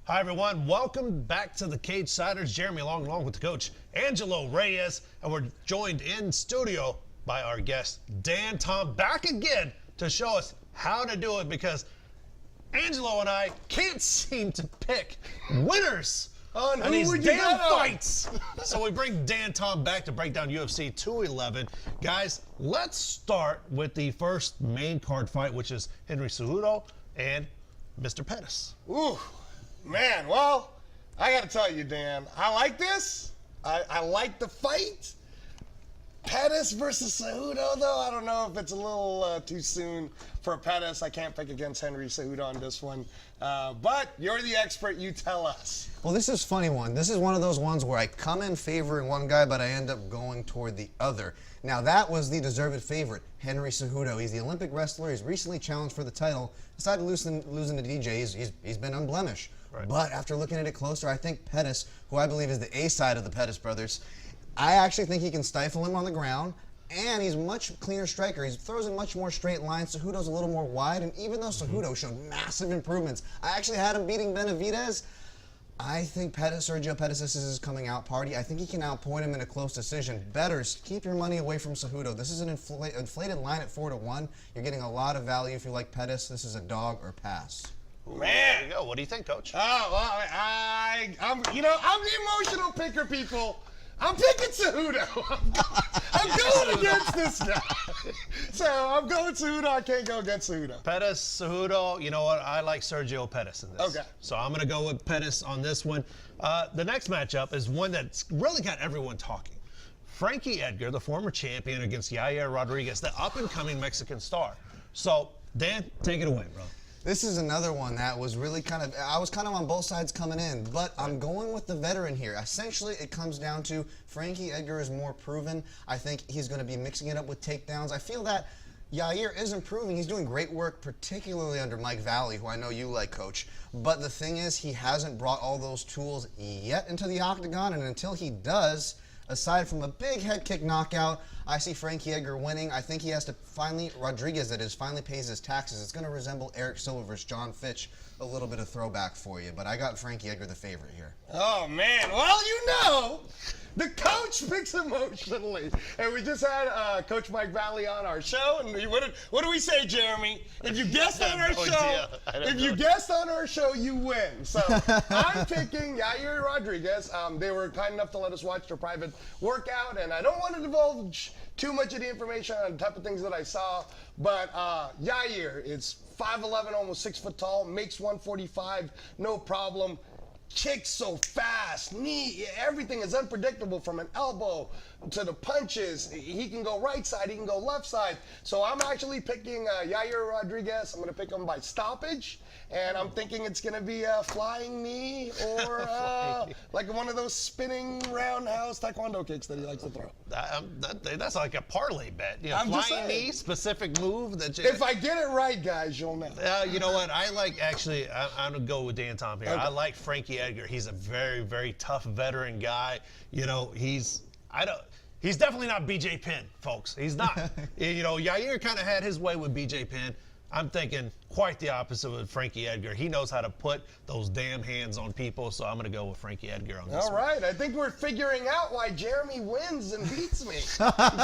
Hi, everyone. Welcome back to the Cage Siders. Jeremy along with the coach, Angelo Reyes. And we're joined in studio by our guest, Dan Tom, back again to show us how to do it because Angelo and I can't seem to pick winners on these damn fights. So we bring Dan Tom back to break down UFC 211. Guys, let's start with the first main card fight, which is Henry Cejudo and Mr. Pettis. Ooh. Man, well, I got to tell you, Dan, I like this. I like the fight. Pettis versus Cejudo, though, I don't know if it's a little too soon for Pettis. I can't pick against Henry Cejudo on this one. But you're the expert. You tell us. Well, this is a funny one. This is one of those ones where I come in favoring one guy, but I end up going toward the other. Now, that was the deserved favorite, Henry Cejudo. He's the Olympic wrestler. He's recently challenged for the title. Decided losing to DJ. He's been unblemished. Right. But after looking at it closer, I think Pettis, who I believe is the A side of the Pettis brothers, I actually think he can stifle him on the ground, and he's a much cleaner striker. He throws in much more straight lines. Cejudo's a little more wide, and even though Cejudo showed massive improvements, I actually had him beating Benavidez. I think Sergio Pettis is his coming out party. I think he can outpoint him in a close decision. Bettors, keep your money away from Cejudo. This is an inflated line at 4-1. You're getting a lot of value if you like Pettis. This is a dog or pass. Man, there you go. What do you think, Coach? Oh, well, I'm the emotional picker, people. I'm picking Cejudo. I'm going against this guy. So I'm going Cejudo. I can't go against Cejudo. Pettis, Cejudo. You know what? I like Sergio Pettis in this. Okay. So I'm going to go with Pettis on this one. The next matchup is one that's really got everyone talking. Frankie Edgar, the former champion, against Yair Rodriguez, the up-and-coming Mexican star. So, Dan, take it away, bro. This is another one that was really I was kind of on both sides coming in, but I'm going with the veteran here. Essentially, it comes down to Frankie Edgar is more proven. I think he's going to be mixing it up with takedowns. I feel that Yair is improving. He's doing great work, particularly under Mike Valley, who I know you like, Coach. But the thing is, he hasn't brought all those tools yet into the octagon, and until he does, aside from a big head kick knockout, I see Frankie Edgar winning. I think he has to Rodriguez finally pays his taxes. It's going to resemble Eric Silva versus John Fitch, a little bit of throwback for you. But I got Frankie Edgar the favorite here. Oh, man. Well, you know, the coach picks emotionally. And we just had Coach Mike Valley on our show. And what do we say, Jeremy? If you guessed on our show, you win. So I'm picking Yair Rodriguez. They were kind enough to let us watch their private workout. And I don't want to divulge too much of the information on the type of things that I saw. But Yair is 5'11", almost 6 foot tall, makes 145, no problem. Kicks so fast, knee, everything is unpredictable from an elbow to the punches. He can go right side, he can go left side. So I'm actually picking Yair Rodriguez. I'm going to pick him by stoppage, and I'm thinking it's going to be a flying knee or like one of those spinning roundhouse taekwondo kicks that he likes to throw. That's like a parlay bet. You know, I'm flying knee, specific move. If I get it right, guys, you'll know. You know what? I'm going to go with Dan Tom here. Okay. I like Frankie Edgar. He's a very, very tough veteran guy. You know, he's definitely not BJ Penn, folks. He's not. You know, Yair kind of had his way with BJ Penn. I'm thinking quite the opposite with Frankie Edgar. He knows how to put those damn hands on people, so I'm going to go with Frankie Edgar on this one. All right. I think we're figuring out why Jeremy wins and beats me.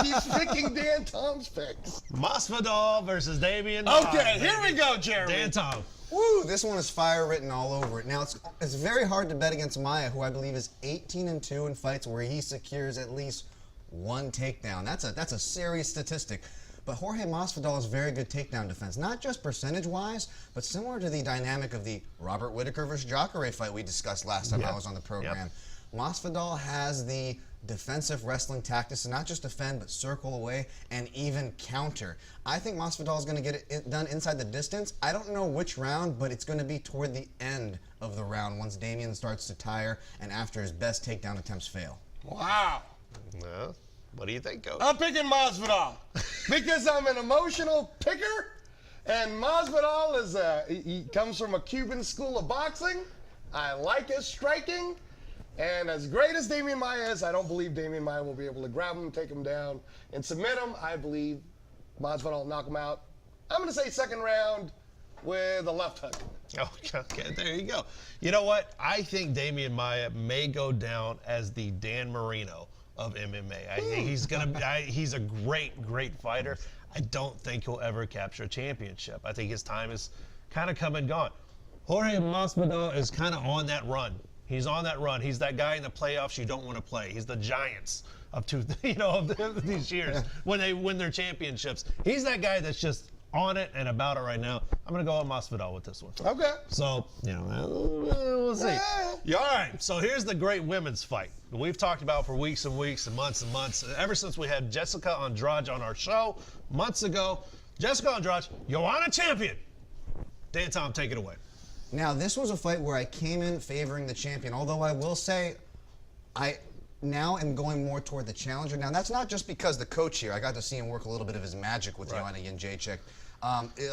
He's picking Dan Tom's picks. Masvidal versus Damian. Okay, here we go, Jeremy. Dan Tom. Woo, this one is fire written all over it. Now, it's very hard to bet against Maia, who I believe is 18-2 in fights where he secures at least one takedown. That's a serious statistic. But Jorge Masvidal is very good takedown defense, not just percentage-wise, but similar to the dynamic of the Robert Whittaker versus Jacare fight we discussed last time I was on the program. Yep. Masvidal has the defensive wrestling tactics to not just defend, but circle away and even counter. I think Masvidal is going to get it done inside the distance. I don't know which round, but it's going to be toward the end of the round once Damian starts to tire and after his best takedown attempts fail. Wow. Well, what do you think, Coach? I'm picking Masvidal because I'm an emotional picker, and Masvidal he comes from a Cuban school of boxing. I like his striking, and as great as Damian Maia is, I don't believe Damian Maia will be able to grab him, take him down, and submit him. I believe Masvidal will knock him out. I'm going to say second round with a left hook. Okay, there you go. You know what? I think Damian Maia may go down as the Dan Marino of MMA. I think he's a great fighter. I don't think he'll ever capture a championship. I think his time is kind of come and gone. Jorge Masvidal is kind of on that run. He's on that run. He's that guy in the playoffs you don't want to play. He's the Giants of these years when they win their championships. He's that guy that's just on it and about it right now. I'm going to go with Masvidal with this one. Okay. So, we'll see. Yeah, all right, so here's the great women's fight. We've talked about for weeks and weeks and months, ever since we had Jessica Andrade on our show months ago. Jessica Andrade, Joanna Champion. Dan Tom, take it away. Now, this was a fight where I came in favoring the champion, although I will say I now am going more toward the challenger. Now, that's not just because the coach here, I got to see him work a little bit of his magic with Joanna Jędrzejczyk.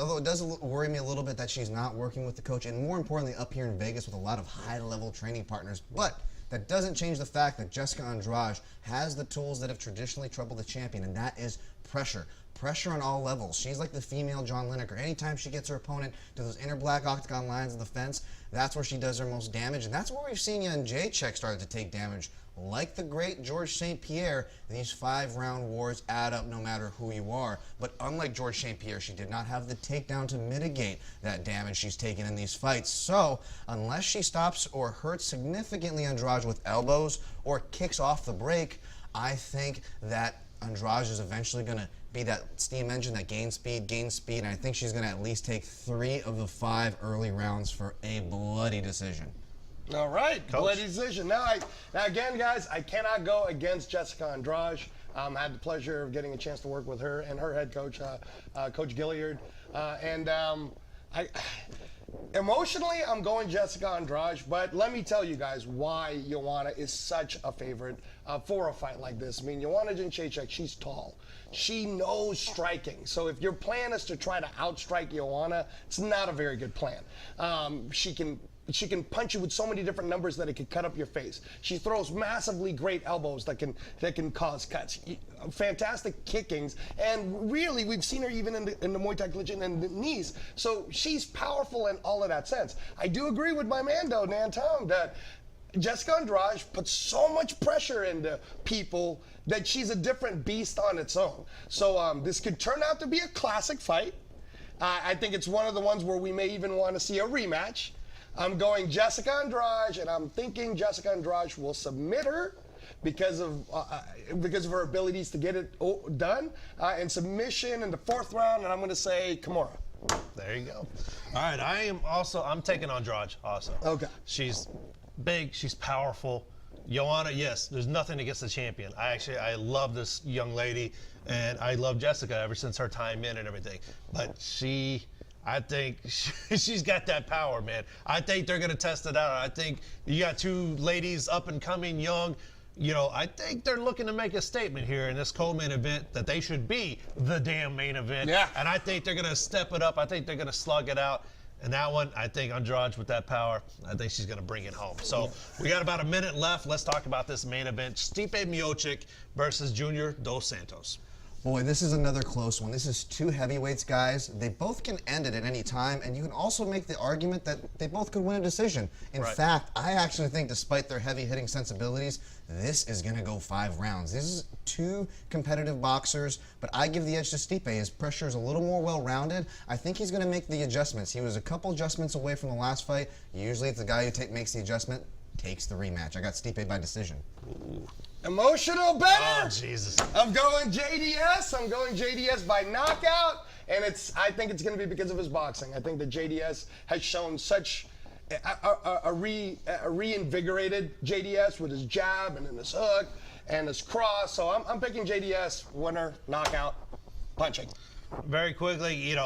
Although it does worry me a little bit that she's not working with the coach, and more importantly, up here in Vegas with a lot of high-level training partners. But that doesn't change the fact that Jessica Andrade has the tools that have traditionally troubled the champion, and that is pressure. Pressure on all levels. She's like the female John Lineker. Anytime she gets her opponent to those inner black octagon lines of the fence, that's where she does her most damage, and that's where we've seen Jędrzejczyk started to take damage. Like the great Georges St-Pierre, these 5-round wars add up no matter who you are. But unlike Georges St-Pierre, she did not have the takedown to mitigate that damage she's taken in these fights. So, unless she stops or hurts significantly Andrade with elbows or kicks off the break, I think that Andrade is eventually going to be that steam engine that gains speed, and I think she's going to at least take 3 of the 5 early rounds for a bloody decision. All right, Coach. bloody decision. Now again, guys, I cannot go against Jessica Andrade. I had the pleasure of getting a chance to work with her and her head coach, Coach Gilliard. Emotionally, I'm going Jessica Andrade, but let me tell you guys why Joanna is such a favorite for a fight like this. I mean, Joanna Jędrzejczyk, she's tall. She knows striking. So if your plan is to try to outstrike Joanna, it's not a very good plan. She can punch you with so many different numbers that it could cut up your face. She throws massively great elbows that can cause cuts. Fantastic kickings, and really we've seen her even in the Muay Thai clinch and the knees. So she's powerful in all of that sense. I do agree with my man though, Nan Tom, that Jessica Andrade puts so much pressure into people that she's a different beast on its own. So this could turn out to be a classic fight. I think it's one of the ones where we may even want to see a rematch. I'm going Jessica Andrade, and I'm thinking Jessica Andrade will submit her because of her abilities to get it done in submission in the 4th round, and I'm going to say Kimura. There you go. All right, I'm taking Andrade also. Okay. She's big, she's powerful. Joanna, yes, there's nothing against the champion. I love this young lady, and I love Jessica ever since her time in and everything. But I think she's got that power, man. I think they're going to test it out. I think you got 2 ladies up and coming, young. I think they're looking to make a statement here in this co-main event that they should be the damn main event. Yeah. And I think they're going to step it up. I think they're going to slug it out. And that one, I think Andrade with that power, I think she's going to bring it home. So we got about a minute left. Let's talk about this main event. Stipe Miocic versus Junior Dos Santos. Boy, this is another close one. This is 2 heavyweights, guys. They both can end it at any time, and you can also make the argument that they both could win a decision. In fact, I actually think, despite their heavy-hitting sensibilities, this is going to go 5 rounds. This is 2 competitive boxers, but I give the edge to Stipe. His pressure is a little more well-rounded. I think he's going to make the adjustments. He was a couple adjustments away from the last fight. Usually it's the guy who makes the adjustment, takes the rematch. I got Stipe by decision. Ooh. Emotional better. Oh, Jesus. I'm going JDS. I'm going JDS by knockout, and I think it's going to be because of his boxing. I think that JDS has shown such a reinvigorated JDS with his jab and then his hook and his cross. So I'm picking JDS, winner, knockout, punching. Very quickly,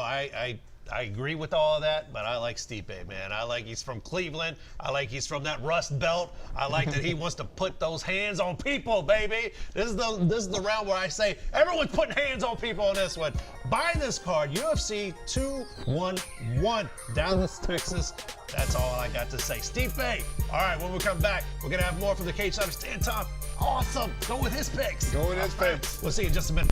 I agree with all of that, but I like Stipe, man. I like he's from Cleveland. I like he's from that Rust Belt. I like that he wants to put those hands on people, baby. This is the round where I say everyone's putting hands on people on this one. Buy this card, UFC 211, Dallas, Texas. That's all I got to say. Stipe. All right, when we come back, we're gonna have more from the Cage Side. Dan Tom, awesome. Go with his picks. Go with his picks. We'll see you in just a minute.